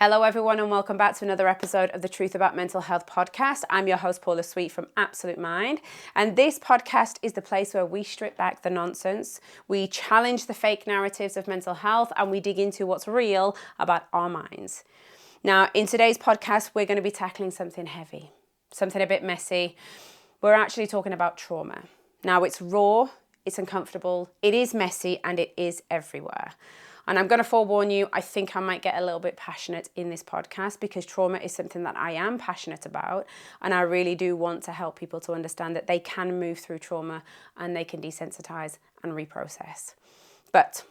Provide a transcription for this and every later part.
Hello everyone and welcome back to another episode of the Truth About Mental Health podcast. I'm your host Paula Sweet from Absolute Mind, and this podcast is the place where we strip back the nonsense, we challenge the fake narratives of mental health, and we dig into what's real about our minds. Now, in today's podcast, we're going to be tackling something heavy, something a bit messy. We're actually talking about trauma. Now, it's raw, it's uncomfortable, it is messy, and it is everywhere. And I'm going to forewarn you, I think I might get a little bit passionate in this podcast because trauma is something that I am passionate about. And I really do want to help people to understand that they can move through trauma and they can desensitize and reprocess. But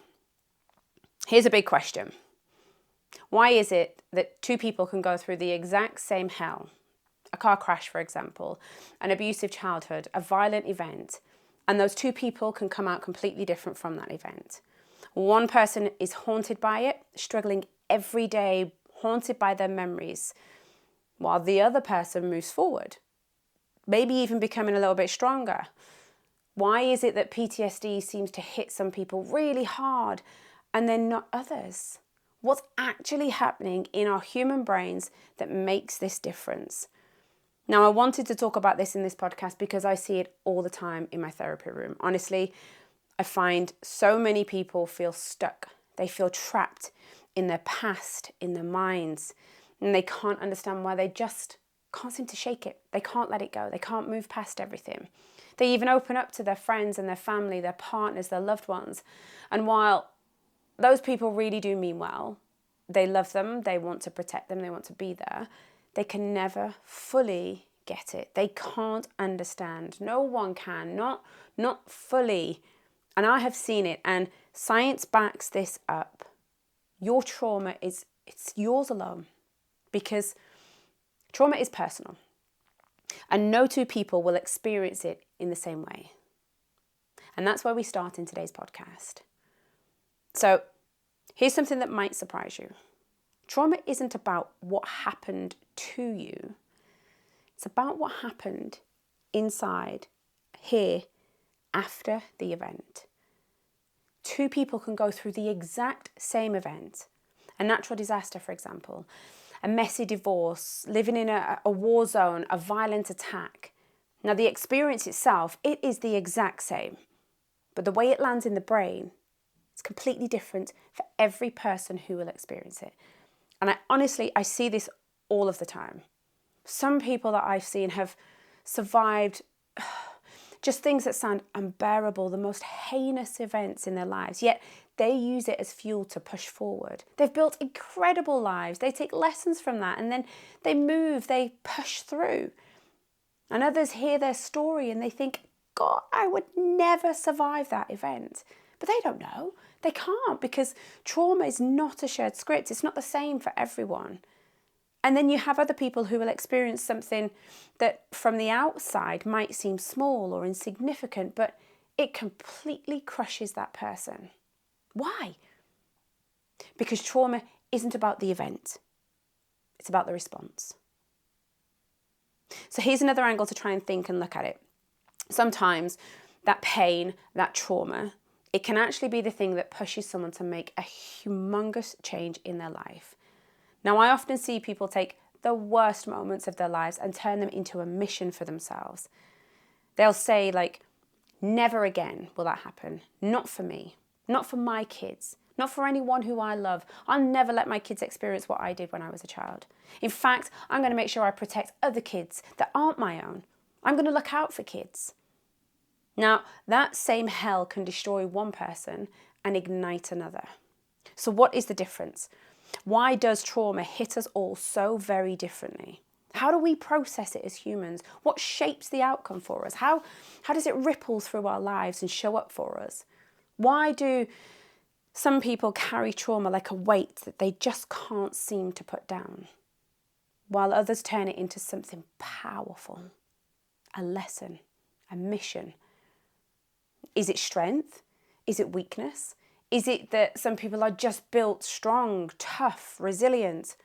here's a big question. Why is it that two people can go through the exact same hell, a car crash, for example, an abusive childhood, a violent event, and those two people can come out completely different from that event? One person is haunted by it, struggling every day, haunted by their memories, while the other person moves forward, maybe even becoming a little bit stronger. Why is it that PTSD seems to hit some people really hard and then not others? What's actually happening in our human brains that makes this difference? Now, I wanted to talk about this in this podcast because I see it all the time in my therapy room. Honestly, I find so many people feel stuck. They feel trapped in their past, in their minds, and they can't understand why. They just can't seem to shake it. They can't let it go. They can't move past everything. They even open up to their friends and their family, their partners, their loved ones. And while those people really do mean well, they love them, they want to protect them, they want to be there, they can never fully get it. They can't understand. No one can, not fully. And I have seen it, and science backs this up. Your trauma it's yours alone, because trauma is personal. And no two people will experience it in the same way. And that's where we start in today's podcast. So here's something that might surprise you. Trauma isn't about what happened to you. It's about what happened inside, here, after the event. Two people can go through the exact same event, a natural disaster, for example, a messy divorce, living in a war zone, a violent attack. Now, the experience itself, it is the exact same, but the way it lands in the brain is completely different for every person who will experience it. And I see this all of the time. Some people that I've seen have survived just things that sound unbearable, the most heinous events in their lives, yet they use it as fuel to push forward. They've built incredible lives. They take lessons from that and then they move, they push through. And others hear their story and they think, God, I would never survive that event. But they don't know. They can't, because trauma is not a shared script. It's not the same for everyone. And then you have other people who will experience something that from the outside might seem small or insignificant, but it completely crushes that person. Why? Because trauma isn't about the event. It's about the response. So here's another angle to try and think and look at it. Sometimes that pain, that trauma, it can actually be the thing that pushes someone to make a humongous change in their life. Now, I often see people take the worst moments of their lives and turn them into a mission for themselves. They'll say, like, never again will that happen. Not for me. Not for my kids. Not for anyone who I love. I'll never let my kids experience what I did when I was a child. In fact, I'm going to make sure I protect other kids that aren't my own. I'm going to look out for kids. Now, that same hell can destroy one person and ignite another. So what is the difference? Why does trauma hit us all so very differently? How do we process it as humans? What shapes the outcome for us? How does it ripple through our lives and show up for us? Why do some people carry trauma like a weight that they just can't seem to put down, while others turn it into something powerful, a lesson, a mission? Is it strength? Is it weakness? Is it that some people are just built strong, tough, resilient?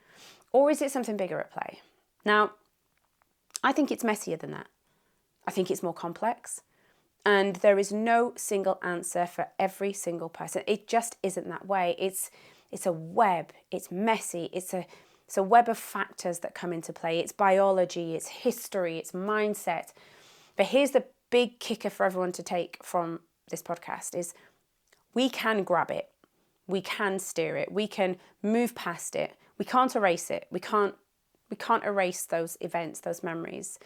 Or is it something bigger at play? Now, I think it's messier than that. I think it's more complex. And there is no single answer for every single person. It just isn't that way. It's a web. It's messy. It's a It's a web of factors that come into play. It's biology, it's history, it's mindset. But here's the big kicker for everyone to take from this podcast is we can grab it. We can steer it. We can move past it. We can't erase it. We can't erase those events, those memories,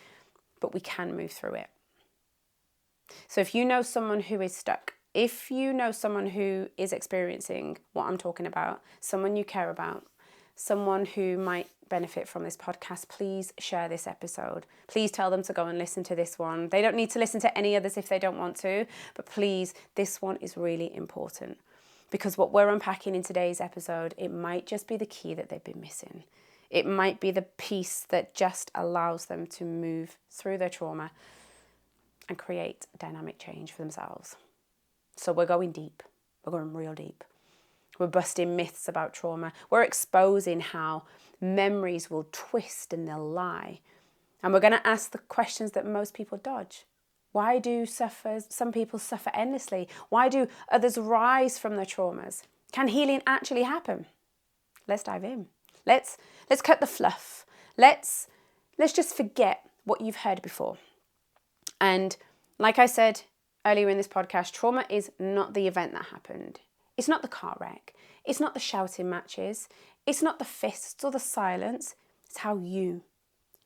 but we can move through it. So if you know someone who is stuck, if you know someone who is experiencing what I'm talking about, someone you care about, someone who might benefit from this podcast, please share this episode. Please tell them to go and listen to this one. They don't need to listen to any others if they don't want to, but please, this one is really important because what we're unpacking in today's episode, it might just be the key that they've been missing. It might be the piece that just allows them to move through their trauma and create dynamic change for themselves. So we're going deep. We're going real deep. We're busting myths about trauma. We're exposing how memories will twist and they'll lie. And we're going to ask the questions that most people dodge. Why do some people suffer endlessly? Why do others rise from their traumas? Can healing actually happen? Let's dive in. Let's cut the fluff. Let's just forget what you've heard before. And like I said earlier in this podcast, trauma is not the event that happened. It's not the car wreck. It's not the shouting matches. It's not the fists or the silence. It's how you,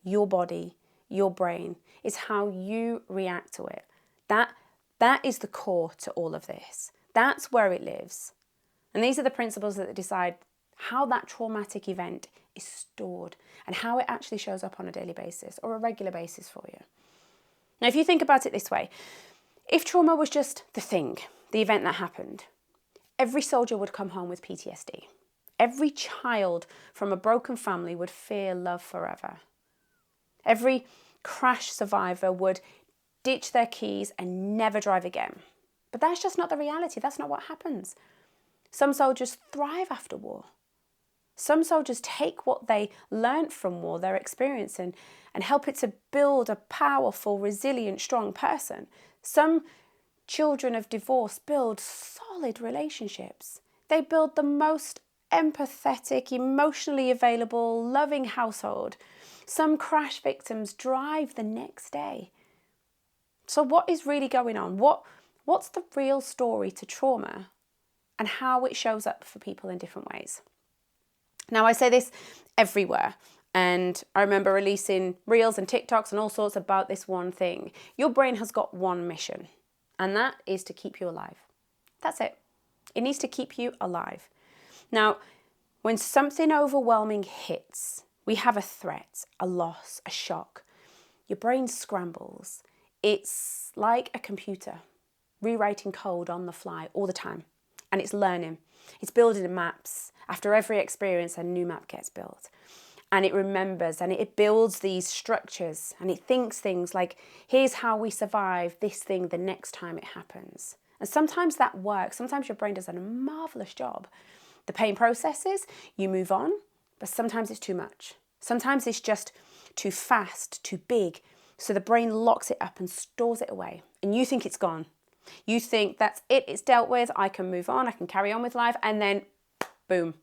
your body, your brain, it's how you react to it. That is the core to all of this. That's where it lives. And these are the principles that decide how that traumatic event is stored and how it actually shows up on a daily basis or a regular basis for you. Now, if you think about it this way, if trauma was just the thing, the event that happened, every soldier would come home with PTSD. Every child from a broken family would fear love forever. Every crash survivor would ditch their keys and never drive again. But that's just not the reality. That's not what happens. Some soldiers thrive after war. Some soldiers take what they learned from war, their experience, and help it to build a powerful, resilient, strong person. Some children of divorce build solid relationships. They build the most empathetic, emotionally available, loving household. Some crash victims drive the next day. So what is really going on? What's the real story to trauma and how it shows up for people in different ways? Now, I say this everywhere, and I remember releasing reels and TikToks and all sorts about this one thing. Your brain has got one mission, and that is to keep you alive. That's it. It needs to keep you alive. Now, when something overwhelming hits, we have a threat, a loss, a shock. Your brain scrambles. It's like a computer, rewriting code on the fly all the time. And it's learning. It's building maps. After every experience, a new map gets built. And it remembers and it builds these structures and it thinks things like, here's how we survive this thing the next time it happens. And sometimes that works. Sometimes your brain does a marvelous job. The pain processes, you move on, but sometimes it's too much. Sometimes it's just too fast, too big. So the brain locks it up and stores it away. And you think it's gone. You think that's it, it's dealt with, I can move on, I can carry on with life. And then, boom,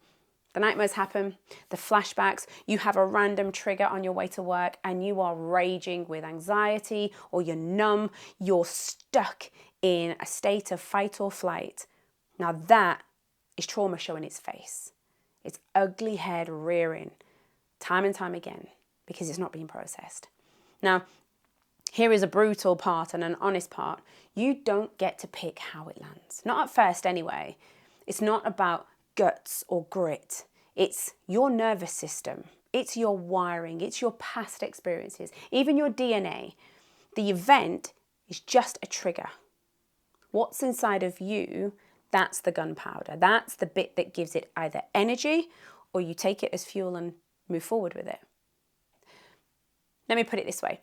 the nightmares happen, the flashbacks, you have a random trigger on your way to work and you are raging with anxiety or you're numb, you're stuck in a state of fight or flight. Now that is trauma showing its face. Its ugly head rearing time and time again because it's not being processed. Now, here is a brutal part and an honest part. You don't get to pick how it lands. Not at first anyway. It's not about guts or grit. It's your nervous system. It's your wiring. It's your past experiences. Even your DNA. The event is just a trigger. What's inside of you, that's the gunpowder. That's the bit that gives it either energy or you take it as fuel and move forward with it. Let me put it this way.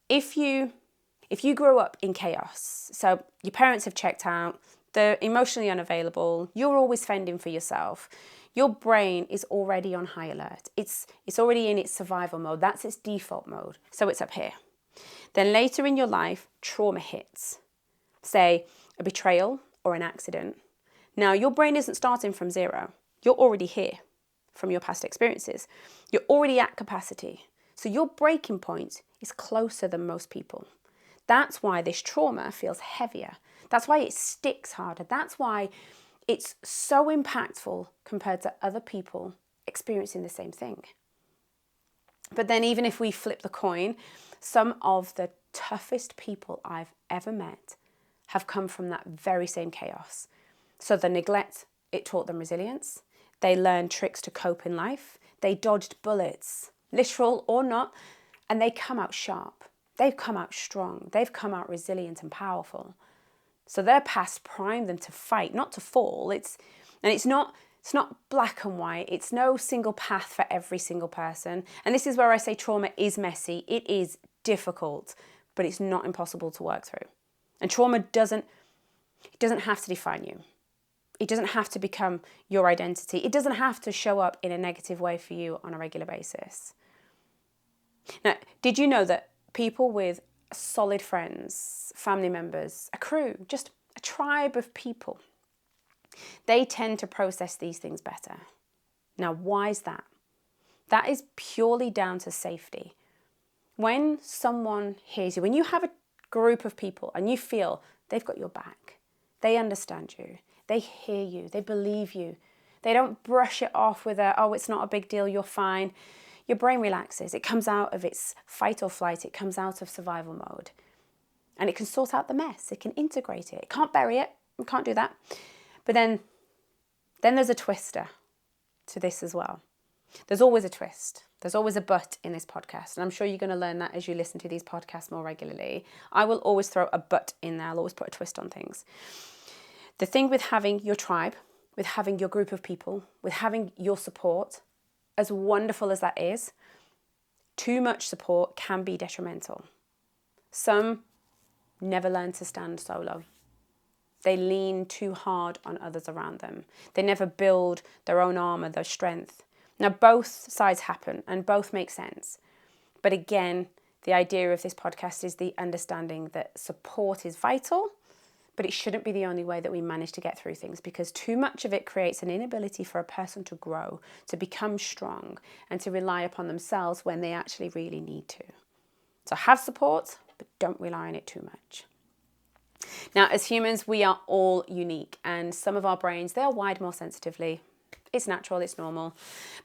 If you grew up in chaos, so your parents have checked out, they're emotionally unavailable, you're always fending for yourself, your brain is already on high alert. It's already in its survival mode. That's its default mode. So it's up here. Then later in your life, trauma hits. Say a betrayal or an accident. Now your brain isn't starting from zero. You're already here. from your past experiences. You're already at capacity. So your breaking point is closer than most people. That's why this trauma feels heavier. That's why it sticks harder. That's why it's so impactful compared to other people experiencing the same thing. But then even if we flip the coin, some of the toughest people I've ever met have come from that very same chaos. So the neglect, it taught them resilience. They learned tricks to cope in life. They dodged bullets, literal or not, and they come out sharp. They've come out strong. They've come out resilient and powerful. So their past primed them to fight, not to fall. It's not black and white. It's no single path for every single person. And this is where I say trauma is messy. It is difficult, but it's not impossible to work through. And trauma doesn't have to define you. It doesn't have to become your identity. It doesn't have to show up in a negative way for you on a regular basis. Now, did you know that people with solid friends, family members, a crew, just a tribe of people, they tend to process these things better? Now, why is that? That is purely down to safety. When someone hears you, when you have a group of people and you feel they've got your back, they understand you, they hear you, they believe you, they don't brush it off with oh, it's not a big deal, you're fine. Your brain relaxes. It comes out of its fight or flight. It comes out of survival mode. And it can sort out the mess. It can integrate it. It can't bury it. It can't do that. But then there's a twister to this as well. There's always a twist. There's always a but in this podcast. And I'm sure you're going to learn that as you listen to these podcasts more regularly. I will always throw a but in there. I'll always put a twist on things. The thing with having your tribe, with having your group of people, with having your support, as wonderful as that is, too much support can be detrimental. Some never learn to stand solo. They lean too hard on others around them. They never build their own armor, their strength. Now, both sides happen and both make sense. But again, the idea of this podcast is the understanding that support is vital, but it shouldn't be the only way that we manage to get through things, because too much of it creates an inability for a person to grow, to become strong, and to rely upon themselves when they actually really need to. So have support, but don't rely on it too much. Now, as humans, we are all unique, and some of our brains, they are wired more sensitively. It's natural, it's normal.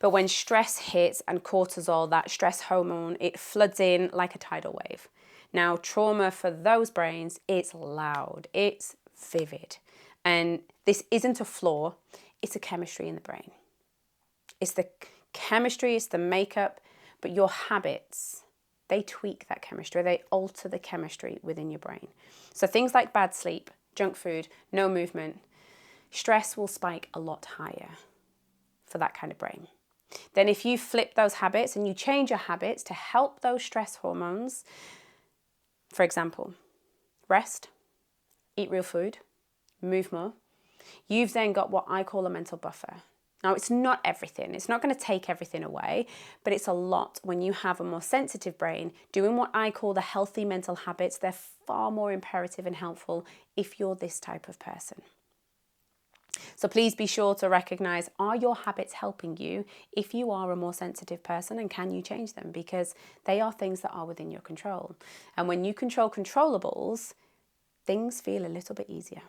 But when stress hits and cortisol, that stress hormone, it floods in like a tidal wave. Now, trauma for those brains, it's loud, it's vivid. And this isn't a flaw, it's a chemistry in the brain. It's the chemistry, it's the makeup, but your habits, they tweak that chemistry, they alter the chemistry within your brain. So things like bad sleep, junk food, no movement, stress will spike a lot higher for that kind of brain. Then if you flip those habits and you change your habits to help those stress hormones, for example, rest, eat real food, move more, you've then got what I call a mental buffer. Now, it's not everything. It's not going to take everything away, but it's a lot when you have a more sensitive brain doing what I call the healthy mental habits. They're far more imperative and helpful if you're this type of person. So please be sure to recognize, are your habits helping you if you are a more sensitive person, and can you change them? Because they are things that are within your control. And when you control controllables, things feel a little bit easier.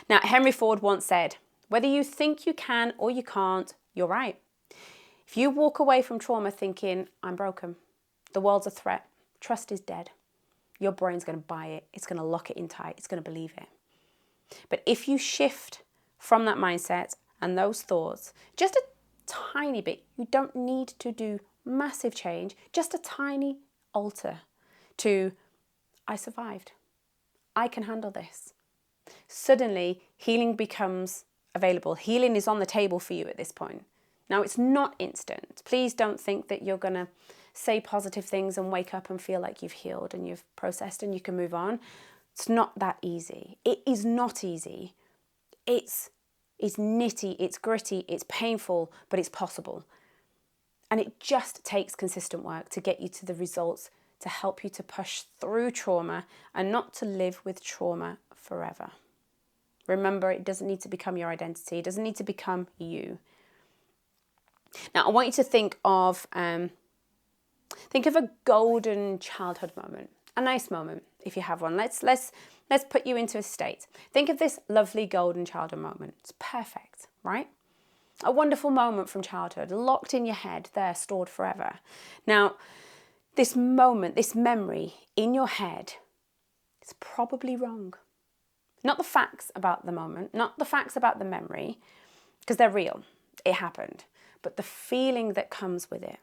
Now, Henry Ford once said, whether you think you can or you can't, you're right. If you walk away from trauma thinking, I'm broken, the world's a threat, trust is dead, your brain's going to buy it, it's going to lock it in tight, it's going to believe it. But if you shift from that mindset and those thoughts, just a tiny bit, you don't need to do massive change, just a tiny alter to, I survived, I can handle this. Suddenly, healing becomes available. Healing is on the table for you at this point. Now, it's not instant. Please don't think that you're going to say positive things and wake up and feel like you've healed and you've processed and you can move on. It's not that easy. It is not easy. It's nitty, it's gritty, it's painful, but it's possible. And it just takes consistent work to get you to the results, to help you to push through trauma and not to live with trauma forever. Remember, it doesn't need to become your identity. It doesn't need to become you. Now, I want you to think of a golden childhood moment, a nice moment if you have one. Let's put you into a state. Think of this lovely golden childhood moment. It's perfect, right? A wonderful moment from childhood, locked in your head, there, stored forever. Now, this moment, this memory in your head, it's probably wrong. Not the facts about the moment, not the facts about the memory, because they're real. It happened. But the feeling that comes with it.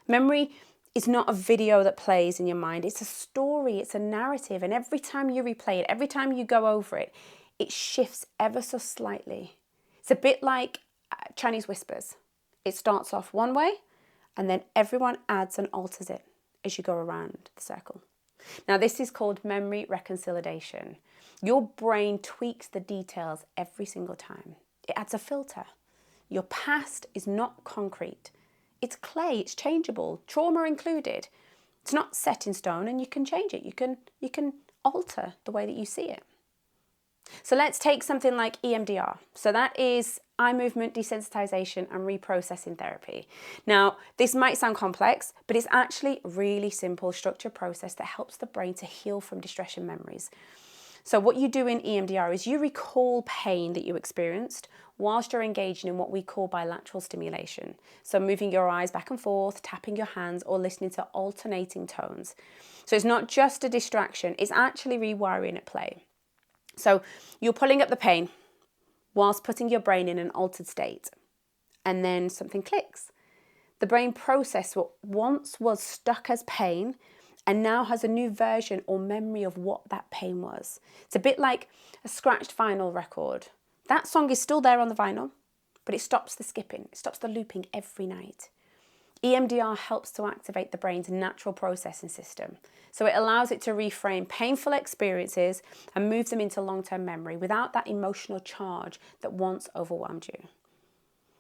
Memory is not a video that plays in your mind. It's a story, it's a narrative. And every time you replay it, every time you go over it, it shifts ever so slightly. It's a bit like Chinese whispers. It starts off one way, and then everyone adds and alters it as you go around the circle. Now, this is called memory reconciliation. Your brain tweaks the details every single time. It adds a filter. Your past is not concrete. It's clay, it's changeable, trauma included. It's not set in stone, and you can change it. You can alter the way that you see it. So let's take something like EMDR. So that is eye movement desensitization and reprocessing therapy. Now, this might sound complex, but it's actually a really simple structured process that helps the brain to heal from distress memories. So what you do in EMDR is you recall pain that you experienced whilst you're engaging in what we call bilateral stimulation. So moving your eyes back and forth, tapping your hands, or listening to alternating tones. So it's not just a distraction, it's actually rewiring at play. So you're pulling up the pain whilst putting your brain in an altered state. And then something clicks. The brain processes what once was stuck as pain and now has a new version or memory of what that pain was. It's a bit like a scratched vinyl record. That song is still there on the vinyl, but it stops the skipping, it stops the looping every night. EMDR helps to activate the brain's natural processing system. So it allows it to reframe painful experiences and move them into long-term memory without that emotional charge that once overwhelmed you.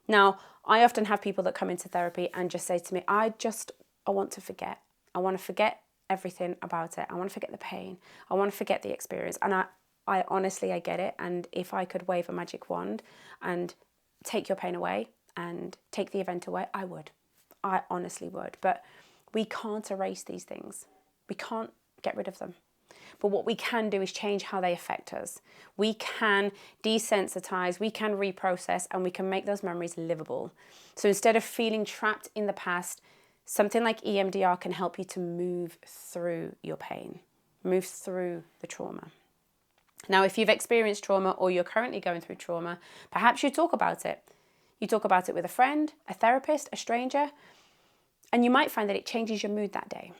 Now, I often have people that come into therapy and just say to me, I want to forget. I want to forget everything about it. I want to forget the pain. I want to forget the experience. And I honestly, I get it. And if I could wave a magic wand and take your pain away and take the event away, I would. I honestly would. But we can't erase these things. We can't get rid of them. But what we can do is change how they affect us. We can desensitize, we can reprocess, and we can make those memories livable. So instead of feeling trapped in the past, something like EMDR can help you to move through your pain, move through the trauma. Now, if you've experienced trauma or you're currently going through trauma, perhaps you talk about it. You talk about it with a friend, a therapist, a stranger, and you might find that it changes your mood that day.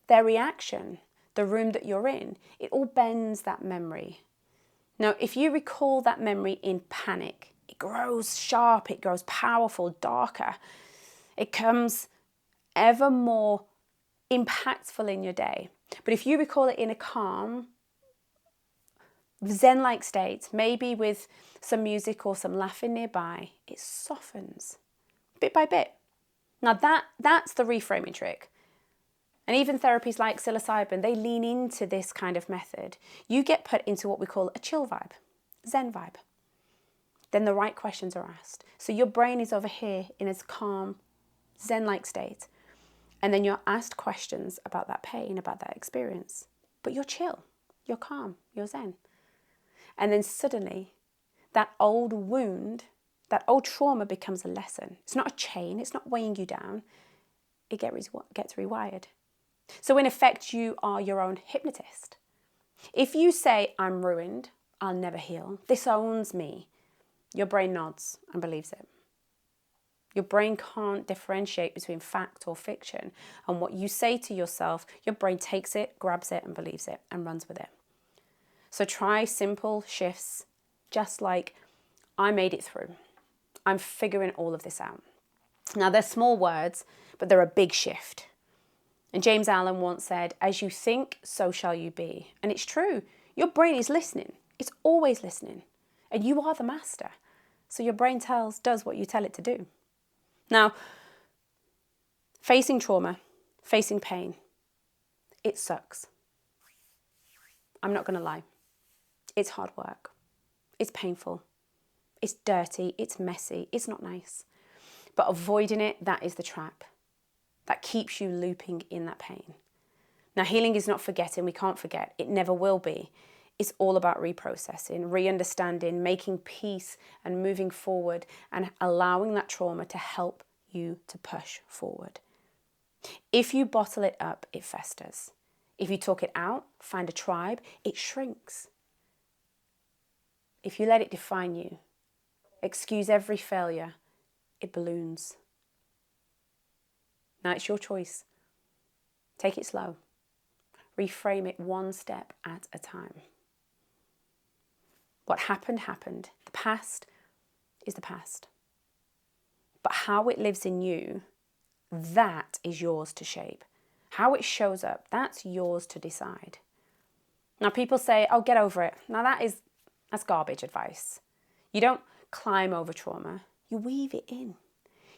Their reaction, the room that you're in, it all bends that memory. Now, if you recall that memory in panic, it grows sharp, it grows powerful, darker. It comes ever more impactful in your day. But if you recall it in a calm, Zen-like state, maybe with some music or some laughing nearby, it softens bit by bit. Now that's the reframing trick. And even therapies like psilocybin, they lean into this kind of method. You get put into what we call a chill vibe, Zen vibe. Then the right questions are asked. So your brain is over here in its calm, Zen-like state. And then you're asked questions about that pain, about that experience. But you're chill, you're calm, you're Zen. And then suddenly, that old wound, that old trauma becomes a lesson. It's not a chain, it's not weighing you down. It gets rewired. So in effect, you are your own hypnotist. If you say, I'm ruined, I'll never heal, this owns me, your brain nods and believes it. Your brain can't differentiate between fact or fiction. And what you say to yourself, your brain takes it, grabs it and believes it and runs with it. So try simple shifts, just like I made it through. I'm figuring all of this out. Now, they're small words, but they're a big shift. And James Allen once said, as you think, so shall you be. And it's true. Your brain is listening. It's always listening. And you are the master. So your brain does what you tell it to do. Now, facing trauma, facing pain, it sucks. I'm not going to lie. It's hard work. It's painful. It's dirty. It's messy. It's not nice. But avoiding it, that is the trap. That keeps you looping in that pain. Now, healing is not forgetting. We can't forget. It never will be. It's all about reprocessing, re-understanding, making peace and moving forward and allowing that trauma to help you to push forward. If you bottle it up, it festers. If you talk it out, find a tribe, it shrinks. If you let it define you, excuse every failure, it balloons. Now it's your choice. Take it slow. Reframe it one step at a time. What happened, happened. The past is the past. But how it lives in you, that is yours to shape. How it shows up, that's yours to decide. Now people say, oh, get over it. Now that's garbage advice. You don't climb over trauma. You weave it in.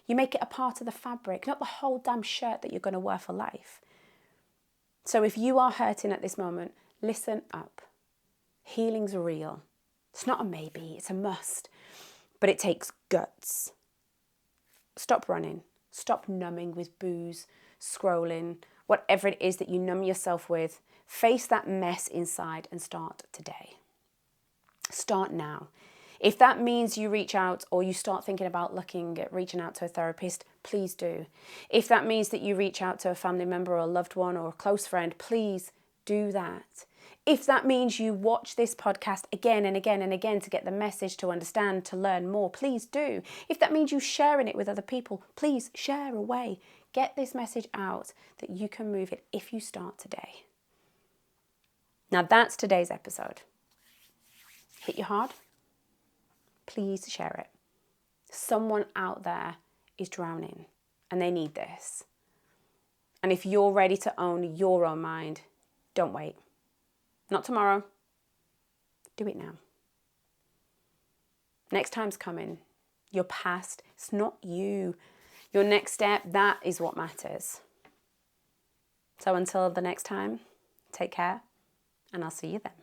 You make it a part of the fabric, not the whole damn shirt that you're going to wear for life. So if you are hurting at this moment, listen up. Healing's real. It's not a maybe, it's a must. But it takes guts. Stop running. Stop numbing with booze, scrolling, whatever it is that you numb yourself with. Face that mess inside and start today. Start now. If that means you reach out or you start thinking about reaching out to a therapist, please do. If that means that you reach out to a family member or a loved one or a close friend, please do that. If that means you watch this podcast again and again and again to get the message, to understand, to learn more, please do. If that means you sharing it with other people, please share away. Get this message out that you can move it if you start today. Now that's today's episode. Hit you hard? Please share it. Someone out there is drowning and they need this. And if you're ready to own your own mind, don't wait. Not tomorrow. Do it now. Next time's coming. Your past, it's not you. Your next step, that is what matters. So until the next time, take care and I'll see you then.